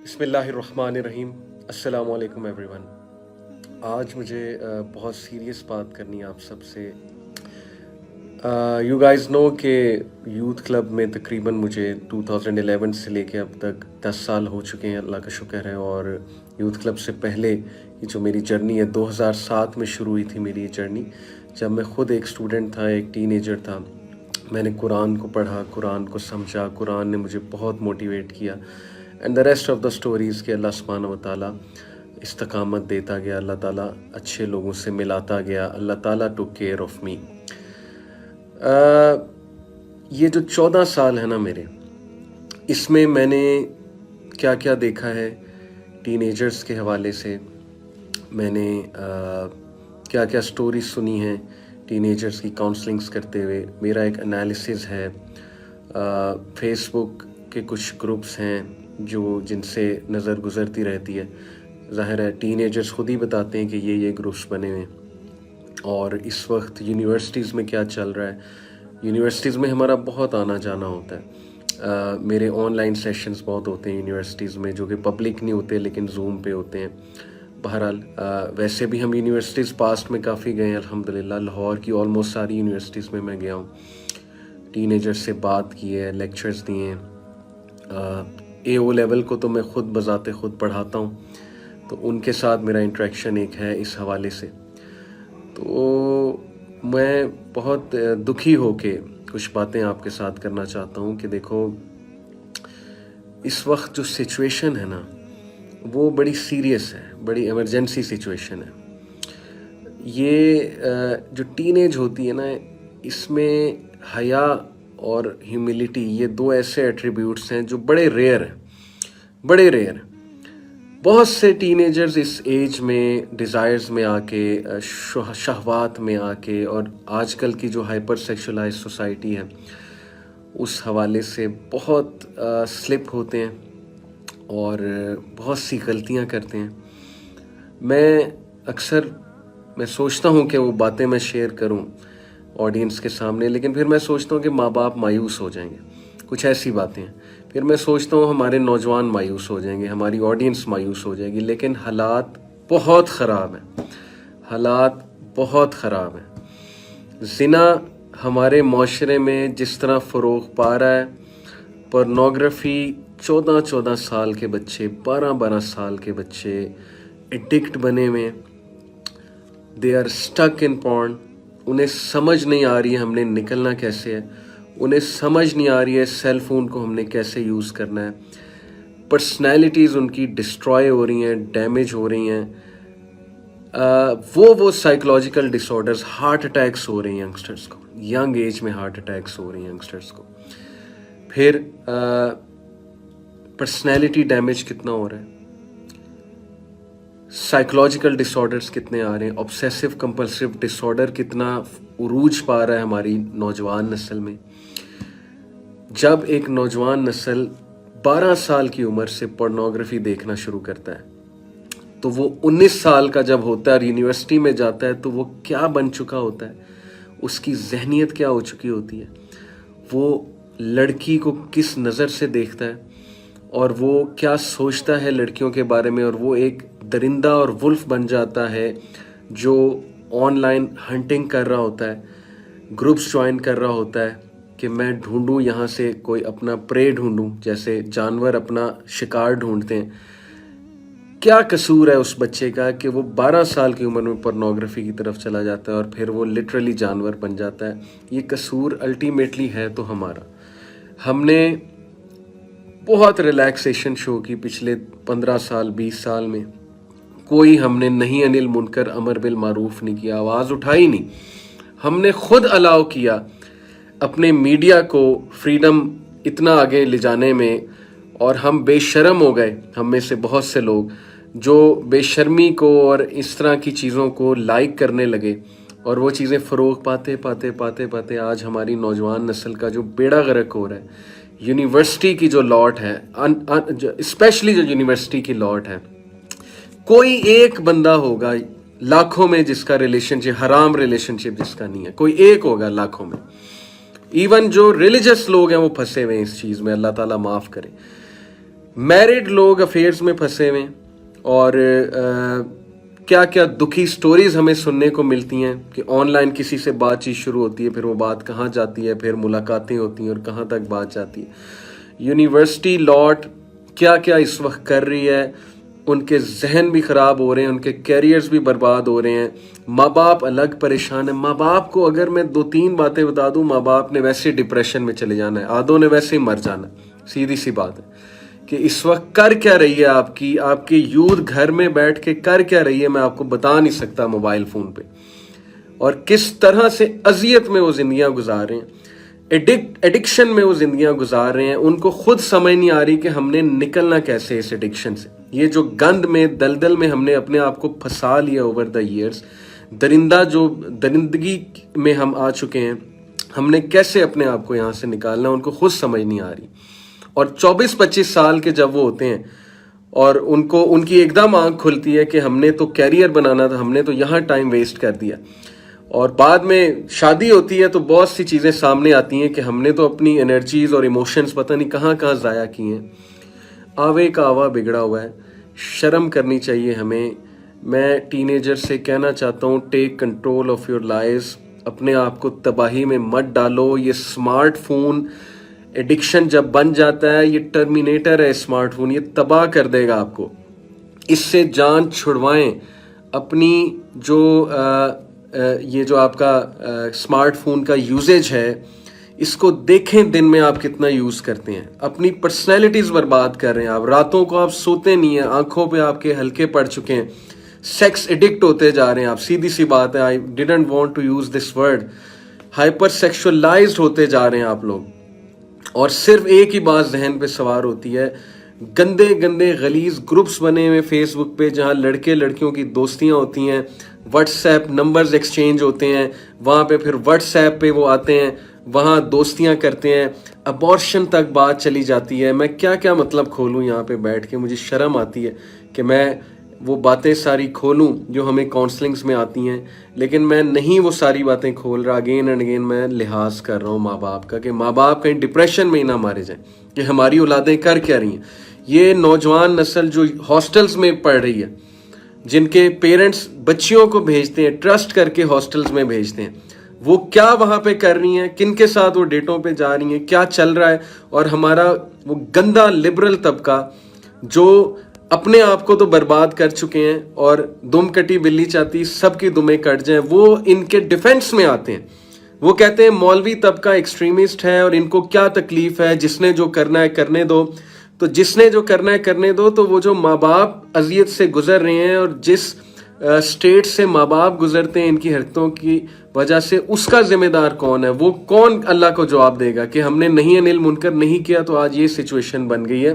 बिस्मिल्लाहिर्रहमानिर्रहीम। अस्सलाम वालेकुम एवरीवन। आज मुझे बहुत सीरियस बात करनी है आप सबसे। यू गाइस नो कि यूथ क्लब में तकरीबन मुझे 2011 से लेके अब तक 10 साल हो चुके हैं, अल्लाह का शुक्र है। और यूथ क्लब से पहले की जो मेरी जर्नी है 2007 में शुरू हुई थी मेरी ये जर्नी, जब मैं ख़ुद एक स्टूडेंट था, एक टीनेजर था। मैंने कुरान को पढ़ा, कुरान को समझा, कुरान ने मुझे बहुत मोटिवेट किया। And the rest of the stories कि अल्लाह सुब्हानहू व तआला इस्तकामत देता गया, अल्लाह ताला अच्छे लोगों से मिलाता गया, अल्लाह ताला टुक केयर ऑफ मी। ये जो 14 साल है ना मेरे, इसमें मैंने क्या क्या देखा है टीनेजर्स के हवाले से। मैंने क्या क्या स्टोरी सुनी है टीनेजर्स की काउंसलिंग्स करते हुए। मेरा एक एनालिसिस है। फेसबुक के कुछ ग्रुप्स हैं जो जिनसे नज़र गुज़रती रहती है। ज़ाहिर है टीनेजर्स ख़ुद ही बताते हैं कि ये ग्रुप्स बने हुए हैं। और इस वक्त यूनिवर्सिटीज़ में क्या चल रहा है, यूनिवर्सिटीज़ में हमारा बहुत आना जाना होता है। मेरे ऑनलाइन सेशंस बहुत होते हैं यूनिवर्सिटीज़ में, जो कि पब्लिक नहीं होते लेकिन जूम पे होते हैं। बहरहाल वैसे भी हम यूनिवर्सिटीज़ पास्ट में काफ़ी गए हैं अल्हम्दुलिल्लाह। लाहौर की ऑलमोस्ट सारी यूनिवर्सिटीज़ में मैं गया हूँ, टीनेजर्स से बात की है, लेक्चर्स दिए हैं। AO लेवल को तो मैं ख़ुद बज़ाते ख़ुद पढ़ाता हूँ, तो उनके साथ मेरा इंटरेक्शन एक है इस हवाले से। तो मैं बहुत दुखी होके कुछ बातें आपके साथ करना चाहता हूँ कि देखो, इस वक्त जो सिचुएशन है ना वो बड़ी सीरियस है, बड़ी इमरजेंसी सिचुएशन है। ये जो टीनेज होती है ना, इसमें हया और ह्यूमिलिटी, ये दो ऐसे एट्रीब्यूट्स हैं जो बड़े रेयर हैं, बड़े रेयर। बहुत से टीनेजर्स इस एज में डिज़ायर्स में आके, शहवात में आके, और आजकल की जो हाइपर सेक्सुअलाइज सोसाइटी है उस हवाले से बहुत स्लिप होते हैं और बहुत सी गलतियां करते हैं। मैं सोचता हूँ कि वो बातें मैं शेयर करूँ ऑडियंस के सामने, लेकिन फिर मैं सोचता हूँ कि माँ बाप मायूस हो जाएंगे, कुछ ऐसी बातें हैं। फिर मैं सोचता हूँ हमारे नौजवान मायूस हो जाएंगे, हमारी ऑडियंस मायूस हो जाएगी। लेकिन हालात बहुत ख़राब हैं, हालात बहुत ख़राब हैं। ज़िना हमारे माशरे में जिस तरह फ़रोग़ पा रहा है, पोर्नोग्राफ़ी 14-14 साल के बच्चे, 12-12 साल के बच्चे एडिक्ट बने हुए, they are stuck in porn. उन्हें समझ नहीं आ रही है हमने निकलना कैसे है, उन्हें समझ नहीं आ रही है सेल फ़ोन को हमने कैसे यूज़ करना है। पर्सनैलिटीज़ उनकी डिस्ट्रॉय हो रही हैं, डैमेज हो रही हैं। वो साइकोलॉजिकल डिसऑर्डर्स, हार्ट अटैक्स हो रहे हैं यंगस्टर्स को, यंग एज में हार्ट अटैक्स हो रहे हैं यंगस्टर्स को। फिर पर्सनैलिटी डैमेज कितना हो रहा है, साइकोलॉजिकल डिसऑर्डर्स कितने आ रहे हैं, ऑब्सेसिव कंपल्सिव डिसऑर्डर कितना उरूज पा रहा है हमारी नौजवान नस्ल में। जब एक नौजवान नस्ल 12 साल की उम्र से पोर्नोग्राफी देखना शुरू करता है, तो वो 19 साल का जब होता है और यूनिवर्सिटी में जाता है, तो वो क्या बन चुका होता है, उसकी जहनियत क्या हो चुकी होती है, वो लड़की को किस नज़र से देखता है और वो क्या सोचता है लड़कियों के बारे में। और वो एक दरिंदा और वुल्फ बन जाता है जो ऑनलाइन हंटिंग कर रहा होता है, ग्रुप्स ज्वाइन कर रहा होता है कि मैं ढूंढूं यहाँ से कोई अपना प्रे ढूंढूं, जैसे जानवर अपना शिकार ढूंढते हैं। क्या कसूर है उस बच्चे का कि वो 12 साल की उम्र में पोर्नोग्राफी की तरफ चला जाता है और फिर वो लिटरली जानवर बन जाता है। ये कसूर अल्टीमेटली है तो हमारा। हमने बहुत रिलैक्सेशन शो की पिछले 15 साल 20 साल में, कोई हमने नहीं अनिल मुनकर अमर बिल मारूफ नहीं किया, आवाज़ उठाई नहीं। हमने खुद अलाउ किया अपने मीडिया को फ्रीडम इतना आगे ले जाने में, और हम बेशर्म हो गए। हम में से बहुत से लोग जो बेशर्मी को और इस तरह की चीज़ों को लाइक करने लगे, और वो चीज़ें फ़रोग़ पाते पाते पाते पाते आज हमारी नौजवान नस्ल का जो बेड़ा गर्क हो रहा है। यूनिवर्सिटी की जो लॉट है, स्पेशली जो यूनिवर्सिटी की लॉट है, कोई एक बंदा होगा लाखों में जिसका रिलेशनशिप, हराम रिलेशनशिप जिसका नहीं है, कोई एक होगा लाखों में। इवन जो रिलीजियस लोग हैं वो फंसे हुए हैं इस चीज़ में, अल्लाह ताला माफ़ करे। मैरिड लोग अफेयर्स में फंसे हुए हैं और क्या क्या दुखी स्टोरीज हमें सुनने को मिलती हैं कि ऑनलाइन किसी से बातचीत शुरू होती है, फिर वो बात कहाँ जाती है, फिर मुलाकातें होती हैं और कहाँ तक बात जाती है। यूनिवर्सिटी लॉट क्या क्या इस वक्त कर रही है, उनके जहन भी ख़राब हो रहे हैं, उनके कैरियर्स भी बर्बाद हो रहे हैं। माँ बाप अलग परेशान है। माँ बाप को अगर मैं 2-3 बातें बता दूं, माँ बाप ने वैसे डिप्रेशन में चले जाना है, आधों ने वैसे ही मर जाना है। सीधी सी बात है कि इस वक्त कर क्या रही है आपकी यूथ घर में बैठ के कर क्या रही है, मैं आपको बता नहीं सकता मोबाइल फ़ोन पे, और किस तरह से अजियत में वो ज़िंदगियाँ गुजार रहे हैं, एडिक्शन में वो ज़िंदगियाँ गुजार रहे हैं। उनको खुद समझ नहीं आ रही कि हमने निकलना कैसे इस एडिक्शन से। ये जो गंद में दलदल में हमने अपने आप को फंसा लिया ओवर द ईयर्स, दरिंदगी में हम आ चुके हैं, हमने कैसे अपने आप को यहाँ से निकालना, उनको खुद समझ नहीं आ रही। और 24-25 साल के जब वो होते हैं और उनकी एकदम आंख खुलती है कि हमने तो कैरियर बनाना था, हमने तो यहाँ टाइम वेस्ट कर दिया, और बाद में शादी होती है तो बहुत सी चीज़ें सामने आती हैं कि हमने तो अपनी एनर्जीज और इमोशंस पता नहीं कहाँ कहाँ ज़ाया किए हैं। आवे का आवा बिगड़ा हुआ है, शर्म करनी चाहिए हमें। मैं टीनेजर से कहना चाहता हूँ, take control of your lives, अपने आप को तबाही में मत डालो। ये स्मार्टफोन एडिक्शन जब बन जाता है, ये टर्मिनेटर है स्मार्टफोन, ये तबाह कर देगा आपको। इससे जान छुड़वाएं अपनी। ये जो आपका स्मार्टफोन का यूजेज है, इसको देखें दिन में आप कितना यूज़ करते हैं। अपनी पर्सनैलिटीज़ बर्बाद कर रहे हैं आप, रातों को आप सोते नहीं हैं, आंखों पे आपके हल्के पड़ चुके हैं, सेक्स एडिक्ट होते जा रहे हैं आप। सीधी सी बात है, I didn't want to use this word, hypersexualised होते जा रहे हैं आप लोग। और सिर्फ एक ही बात जहन पे सवार होती है, गंदे गंदे गलीज ग्रुप्स बने हुए फेसबुक पे जहाँ लड़के लड़कियों की दोस्तियाँ होती हैं, व्हाट्सएप नंबर्स एक्सचेंज होते हैं, वहाँ पे फिर व्हाट्सएप पे वो आते हैं, वहाँ दोस्तियाँ करते हैं, अबॉर्शन तक बात चली जाती है। मैं क्या क्या मतलब खोलूँ यहाँ पे बैठ के, मुझे शर्म आती है कि मैं वो बातें सारी खोलूं जो हमें काउंसलिंग्स में आती हैं, लेकिन मैं नहीं वो सारी बातें खोल रहा। अगेन एंड अगेन मैं लिहाज कर रहा हूँ माँ बाप का, कि माँ बाप कहीं डिप्रेशन में ही ना मारे जाएं कि हमारी औलादें कर क्या रही हैं। ये नौजवान नस्ल जो हॉस्टल्स में पढ़ रही है, जिनके पेरेंट्स बच्चियों को भेजते हैं, ट्रस्ट करके हॉस्टल्स में भेजते हैं, वो क्या वहाँ पे कर रही हैं, किन के साथ वो डेटों पे जा रही हैं, क्या चल रहा है। और हमारा वो गंदा लिबरल तबका जो अपने आप को तो बर्बाद कर चुके हैं और दुम कटी बिल्ली चाहती सबकी दुमें कट जाएं, वो इनके डिफेंस में आते हैं। वो कहते हैं मौलवी तबका एक्सट्रीमिस्ट है और इनको क्या तकलीफ है, जिसने जो करना है करने दो। तो जिसने जो करना है करने दो, तो वो जो माँ बाप अजियत से गुजर रहे हैं और जिस स्टेट से माँ बाप गुजरते हैं इनकी हरकतों की वजह से, उसका जिम्मेदार कौन है? वो कौन अल्लाह को जवाब देगा कि हमने नहीं अनिल मुनकर नहीं किया तो आज ये सिचुएशन बन गई है।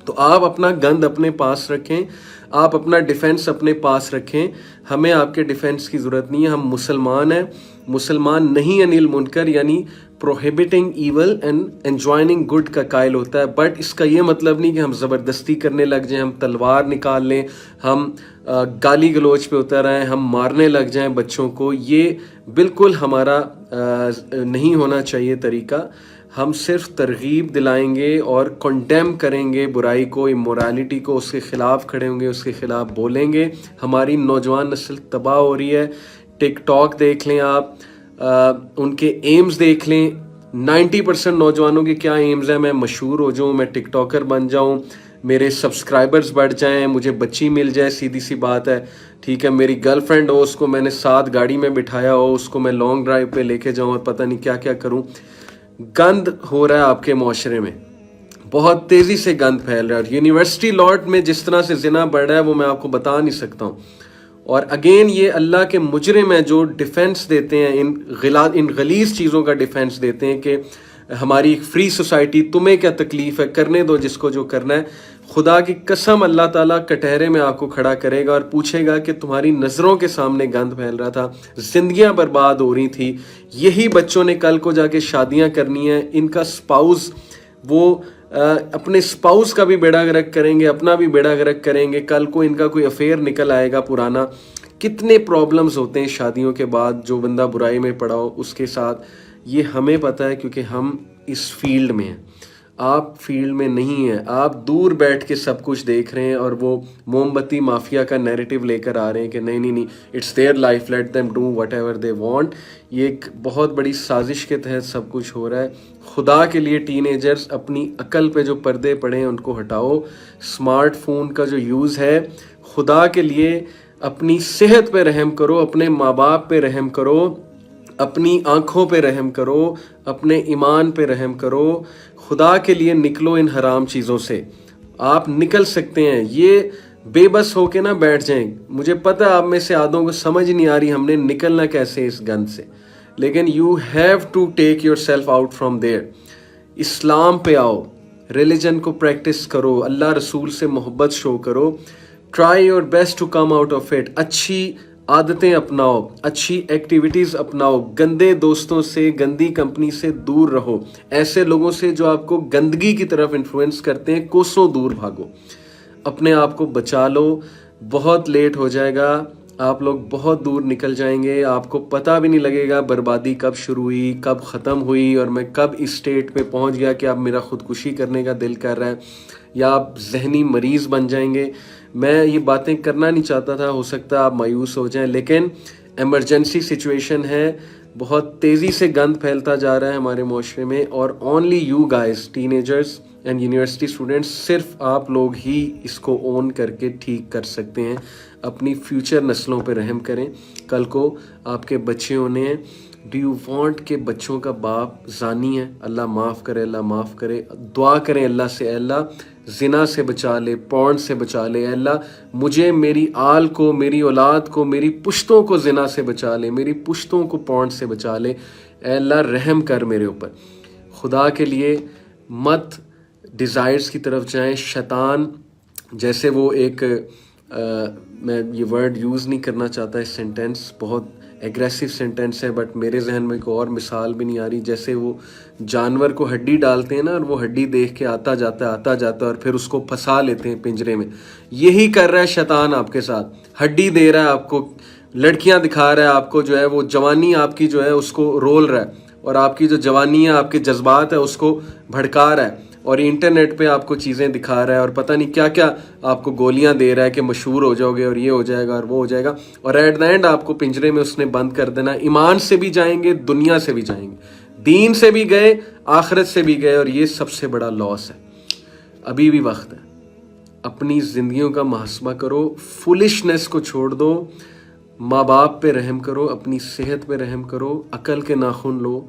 तो आप अपना गंद अपने पास रखें, आप अपना डिफेंस अपने पास रखें। हमें आपके डिफेंस की ज़रूरत नहीं है, हम मुसलमान हैं। मुसलमान नहीं अनिल मुनकर यानी प्रोहिबिटिंग ईवल एंड एंजॉइनिंग गुड का कायल होता है। बट इसका ये मतलब नहीं कि हम ज़बरदस्ती करने लग जाएं, हम तलवार निकाल लें, हम गाली गलोच पे उतर आएँ, हम मारने लग जाएं बच्चों को। ये बिल्कुल हमारा नहीं होना चाहिए तरीका। हम सिर्फ तरगीब दिलाएंगे और कंडेम करेंगे बुराई को, इमोरालिटी को, उसके ख़िलाफ़ खड़े होंगे, उसके ख़िलाफ़ बोलेंगे। हमारी नौजवान नस्ल तबाह हो रही है। टिकटॉक देख लें आप, उनके एम्स देख लें। 90% नौजवानों के क्या एम्स हैं? मैं मशहूर हो जाऊँ, मैं टिकटॉकर बन जाऊँ, मेरे सब्सक्राइबर्स बढ़ जाएं, मुझे बच्ची मिल जाए। सीधी सी बात है, ठीक है, मेरी गर्लफ्रेंड हो, उसको मैंने साथ गाड़ी में बिठाया हो, उसको मैं लॉन्ग ड्राइव पे लेके जाऊँ और पता नहीं क्या क्या करूँ। गंद हो रहा है आपके माशरे में, बहुत तेज़ी से गंद फैल रहा है। यूनिवर्सिटी लॉट में जिस तरह से जिना बढ़ रहा है वो मैं आपको बता नहीं सकता हूँ। और अगेन ये अल्लाह के मुजरिम हैं जो डिफेंस देते हैं, इन गलीज़ चीज़ों का डिफेंस देते हैं कि हमारी एक फ्री सोसाइटी, तुम्हें क्या तकलीफ़ है, करने दो जिसको जो करना है। खुदा की कसम अल्लाह ताला कटहरे में आपको खड़ा करेगा और पूछेगा कि तुम्हारी नज़रों के सामने गंद फैल रहा था, जिंदगियां बर्बाद हो रही थी, यही बच्चों ने कल को जाके शादियां करनी है, इनका स्पाउस वो अपने स्पाउस का भी बेड़ा गर्क करेंगे, अपना भी बेड़ा गर्क करेंगे। कल को इनका कोई अफेयर निकल आएगा पुराना। कितने प्रॉब्लम्स होते हैं शादियों के बाद, जो बंदा बुराई में पड़ा हो उसके साथ। ये हमें पता है क्योंकि हम इस फील्ड में हैं। آپ فیلڈ میں نہیں ہیں, آپ دور بیٹھ کے سب کچھ دیکھ رہے ہیں اور وہ موم بتی مافیا کا نیریٹو لے کر آ رہے ہیں کہ نہیں نہیں نہیں, it's their life, let them do whatever they want. یہ ایک بہت بڑی سازش کے تحت سب کچھ ہو رہا ہے. خدا کے لیے ٹین ایجرز اپنی عقل پہ جو پردے پڑے ہیں ان کو ہٹاؤ. اسمارٹ فون کا جو یوز ہے, خدا کے لیے اپنی صحت پہ رحم کرو, اپنے ماں باپ پہ رحم کرو, اپنی آنکھوں پہ رحم کرو, اپنے ایمان پہ رحم کرو. خدا کے لیے نکلو ان حرام چیزوں سے. آپ نکل سکتے ہیں. یہ بے بس ہو کے نہ بیٹھ جائیں. مجھے پتہ آپ میں سے آدھوں کو سمجھ نہیں آ رہی ہم نے نکلنا کیسے اس گند سے, لیکن you have to take yourself out from there. Islam پہ آؤ, ریلیجن کو پریکٹس کرو, اللہ رسول سے محبت شو کرو. Try your best to come out of it. اچھی عادتیں اپناؤ, اچھی ایکٹیویٹیز اپناؤ, گندے دوستوں سے, گندی کمپنی سے دور رہو. ایسے لوگوں سے جو آپ کو گندگی کی طرف انفلوئنس کرتے ہیں کوسوں دور بھاگو. اپنے آپ کو بچا لو, بہت لیٹ ہو جائے گا, آپ لوگ بہت دور نکل جائیں گے. آپ کو پتہ بھی نہیں لگے گا بربادی کب شروع ہوئی, کب ختم ہوئی, اور میں کب اس اسٹیٹ پہ پہنچ گیا کہ اب میرا خودکشی کرنے کا دل کر رہا ہے, یا آپ ذہنی مریض بن جائیں گے. میں یہ باتیں کرنا نہیں چاہتا تھا, ہو سکتا ہے آپ مایوس ہو جائیں, لیکن ایمرجنسی سچویشن ہے. بہت تیزی سے گند پھیلتا جا رہا ہے ہمارے معاشرے میں, اور only you guys, ten agers and university students, صرف آپ لوگ ہی اس کو اون کر کے ٹھیک کر سکتے ہیں. اپنی فیوچر نسلوں پہ رحم کریں. کل کو آپ کے بچے ہونے ہیں. ڈو یو وانٹ کہ بچوں کا باپ زانی ہے؟ اللہ معاف کرے, اللہ معاف کرے. دعا کریں اللہ سے, اے اللہ زنا سے بچا لے, پورن سے بچا لے. اے اللہ مجھے, میری آل کو, میری اولاد کو, میری پشتوں کو زنا سے بچا لے, میری پشتوں کو پورن سے بچا لے. اے اللہ رحم کر میرے اوپر. خدا کے لیے مت ڈیزائرز کی طرف جائیں. شیطان جیسے وہ ایک میں یہ ورڈ یوز نہیں کرنا چاہتا, اس سینٹینس بہت ایگریسو سینٹینس ہے, بٹ میرے ذہن میں کوئی اور مثال بھی نہیں آ رہی. جیسے وہ جانور کو ہڈی ڈالتے ہیں نا, اور وہ ہڈی دیکھ کے آتا جاتا ہے اور پھر اس کو پھنسا لیتے ہیں پنجرے میں. یہی کر رہا ہے شیطان آپ کے ساتھ. ہڈی دے رہا ہے آپ کو, لڑکیاں دکھا رہا ہے آپ کو, جو ہے وہ جوانی آپ کی جو ہے اس کو رول رہا ہے, اور آپ کی جو جوانی ہے, آپ کے جذبات ہے, اس کو بھڑکا رہا ہے. اور انٹرنیٹ پہ آپ کو چیزیں دکھا رہا ہے, اور پتہ نہیں کیا کیا آپ کو گولیاں دے رہا ہے کہ مشہور ہو جاؤ گے, اور یہ ہو جائے گا اور وہ ہو جائے گا, اور ایٹ دا اینڈ آپ کو پنجرے میں اس نے بند کر دینا. ایمان سے بھی جائیں گے, دنیا سے بھی جائیں گے, دین سے بھی گئے, آخرت سے بھی گئے, اور یہ سب سے بڑا لاس ہے. ابھی بھی وقت ہے, اپنی زندگیوں کا محاسبہ کرو, فولشنس کو چھوڑ دو, ماں باپ پہ رحم کرو, اپنی صحت پہ رحم کرو, عقل کے ناخن لو,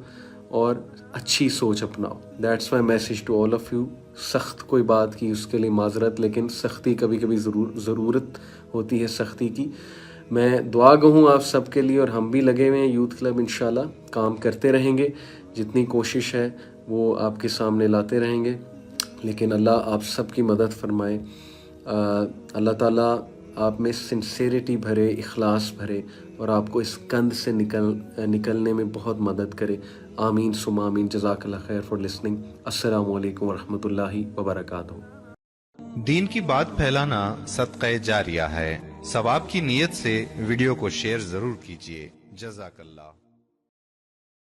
اور اچھی سوچ اپناؤ. That's my message to all of you. سخت کوئی بات کی اس کے لیے معذرت, لیکن سختی کبھی کبھی ضرورت ہوتی ہے سختی کی. میں دعا گو ہوں آپ سب کے لیے, اور ہم بھی لگے ہوئے ہیں یوتھ کلب, انشاءاللہ کام کرتے رہیں گے. جتنی کوشش ہے وہ آپ کے سامنے لاتے رہیں گے, لیکن اللہ آپ سب کی مدد فرمائے. اللہ تعالیٰ آپ میں سنسیریٹی بھرے, اخلاص بھرے, اور آپ کو اس گند سے نکلنے میں بہت مدد کرے. آمین ثم آمین. جزاک اللہ خیر فار لسننگ. السلام علیکم ورحمۃ اللہ وبرکاتہ. دین کی بات پھیلانا صدقہ جاریہ ہے. ثواب کی نیت سے ویڈیو کو شیئر ضرور کیجیے. جزاک اللہ.